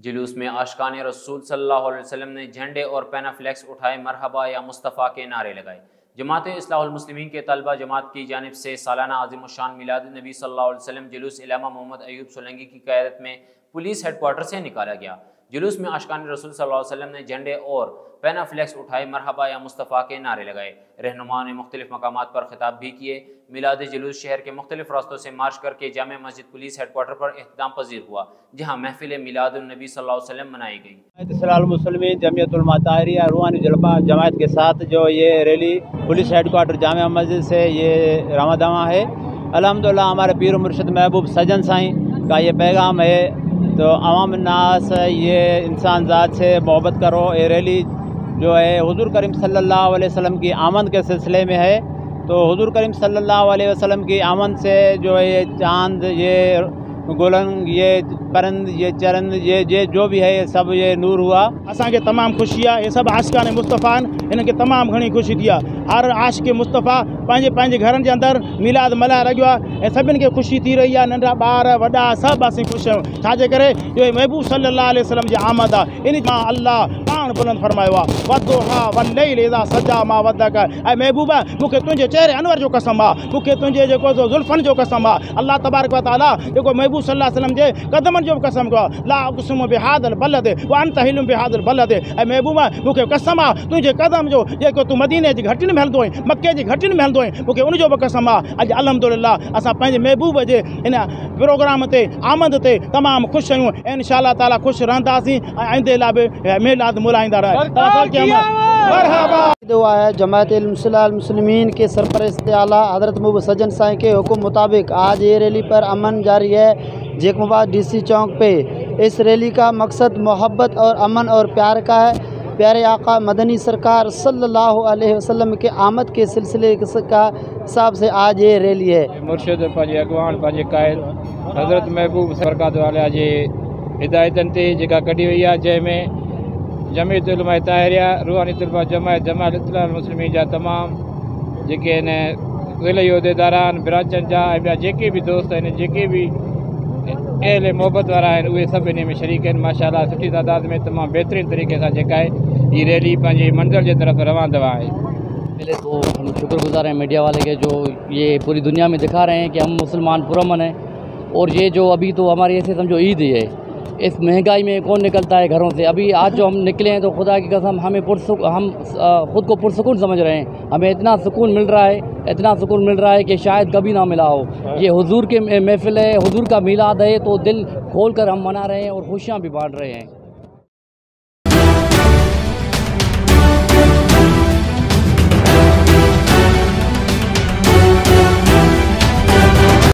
जुलूस में आशिकान रसूल सल्लल्लाहु अलैहि वसल्लम ने झंडे और पैनाफ्लेक्स उठाए, मरहबा या मुस्तफ़ा के नारे लगाए। जमात इस्लाहुल मुस्लिमीन के तलबा जमात की जानिब से सालाना आज़िमुश्शान मिलाद नबी सल्लल्लाहु अलैहि वसल्लम जुलूस इलामा मोहम्मद अयूब सोलंकी की क़यादत में पुलिस हेडक्वार्टर से निकाला गया। जुलूस में आशिकान रसूल सल्लल्लाहु अलैहि वसल्लम ने झंडे और पैनाफ्लेक्स उठाए, मरहबा या मुस्तफ़ा के नारे लगाए। रहनुमाओं ने मुख्तलिफ मकामात पर खिताब भी किए। मिलाद जुलूस शहर के मुख्तलिफ रास्तों से मार्च करके जामे मस्जिद पुलिस हेडक्वार्टर पर एहतमाम पजीर हुआ, जहाँ महफिल मिलादुन नबी सल्लल्लाहु अलैहि वसल्लम मनाई गई। इस्लाहुल मुस्लिमीन जमीयत उल ताहरिया रूहानी जलवा जमात के साथ जो ये रैली पुलिस हेडक्वार्टर जामे मस्जिद से ये रवाना है। अल्हम्दुलिल्लाह हमारे पीर मुर्शिद महबूब सजन साईं का ये पैगाम है, तो अवाम नास ये इंसान ज़ात से मोहब्बत करो। ये रैली जो है हुज़ूर करीम सल्लल्लाहु अलैहि वसल्लम की आमद के सिलसिले में है। तो हुज़ूर करीम सल्लल्लाहु अलैहि वसल्लम की आमद से जो है ये चाँद, ये गुलंग, ये परंद, ये चरंद, ये जो भी है ये सब ये नूर हुआ। असांखे तमाम खुशी है। ये सब आशिकान मुस्तफ़ा इनके तमाम घनी खुशी थी। हर आशिक मुस्तफ़ा पंहिंजे घरनि जे अंदरि मिलाद मल्हाए रहियो आहे ऐं सभिनि खे ख़ुशी थी रही आहे। नंढा ॿार वॾा सभु असीं ख़ुशि आहियूं। छाजे करे इहो महबूब सल्लल्लाहु अलैहि वसल्लम जी आमद आहे। इन मां अल्लाह पाण बुलंद फरमायो आहे, वदुहा वल्लैल इज़ा सजा मा वदक। ऐं महबूबा मूंखे तुंहिंजे चेहरे अनवर जो कसम आहे, मूंखे तुंहिंजे जेको ज़ुल्फ़नि जो कसम आहे। अल्लाह तबारक व तआला जेको महबूब सल्लल्लाहु अलैहि वसल्लम जे कदमनि जो कसम कयो आहे, ला उक़सिमु बिहादिल बलद व अंत हिल्लुम बिहादिल बलद। ऐं महबूबा मूंखे कसम आहे तुंहिंजे कदम जो, जेको तूं मदीने जी घटियुनि में हलंदो आहीं, मके जी घटियुनि में हलंदो आहीं, मूंखे उनजो बि कसम आहे। अॼु अल्हम्दुलिल्लाह असां पंहिंजे महबूब जे इन प्रोग्राम ते आमद ते तमामु ख़ुशि आहियूं ऐं इंशाअल्लाह ताला ख़ुशि रहंदासीं ऐं आइंदे लाइ बि मिलाद मुल्हाईंदा रहे। दुआ है जमात मुस्लिमीन के सरपरस्त आला हज़रत महबूब सजन साईं के हुक्म मुताबिक आज ये रैली पर अमन जारी है जेकमाबाद डीसी चौक पे। इस रैली का मकसद मोहब्बत और अमन और प्यार का है। प्यारे आका मदनी सरकार सल्लल्लाहु अलैहि वसल्लम के आमद के सिलसिले का हिसाब से आज ये रैली है। मुर्शिद पंहिंजे अॻवान पंहिंजे कायल हज़रत महबूब सरकार वाला जे हिदायतनि ते जेका कढी वई आहे, जंहिंमें जमीयत उलमा ताहिरिया रूहानी तलबा जमात जमात इस्लाहुल मुस्लिमीन जा तमामु जेके आहिनि ज़िले उहिदेदारान ब्रांचनि जा ऐं ॿिया जेके बि दोस्त आहिनि, जेके बि अहले मोहब्बत वारा आहिनि, उहे सभु इन में शरीक आहिनि। माशाअल्लाह सुठी तादाद में तमामु बेहतरीन तरीक़े सां जेका है ये रैली पंहिंजी मंज़िल जे तरफ़ रवाना दवा है। पहले तो हम शुक्रगुज़ार हैं मीडिया वाले के, जो ये पूरी दुनिया में दिखा रहे हैं कि हम मुसलमान पुरअमन हैं। और ये जो अभी तो हमारी ऐसे समझो ईद ही है, इस महंगाई में कौन निकलता है घरों से। अभी आज जो हम निकले हैं तो खुदा की कसम हम खुद को पुरसुकून समझ रहे हैं। हमें इतना सुकून मिल रहा है, इतना सुकून मिल रहा है कि शायद कभी ना मिला हो। ये हुजूर के महफिल है, हुजूर का मिलाद है, तो दिल खोल कर हम मना रहे हैं और खुशियाँ भी बांट रहे हैं।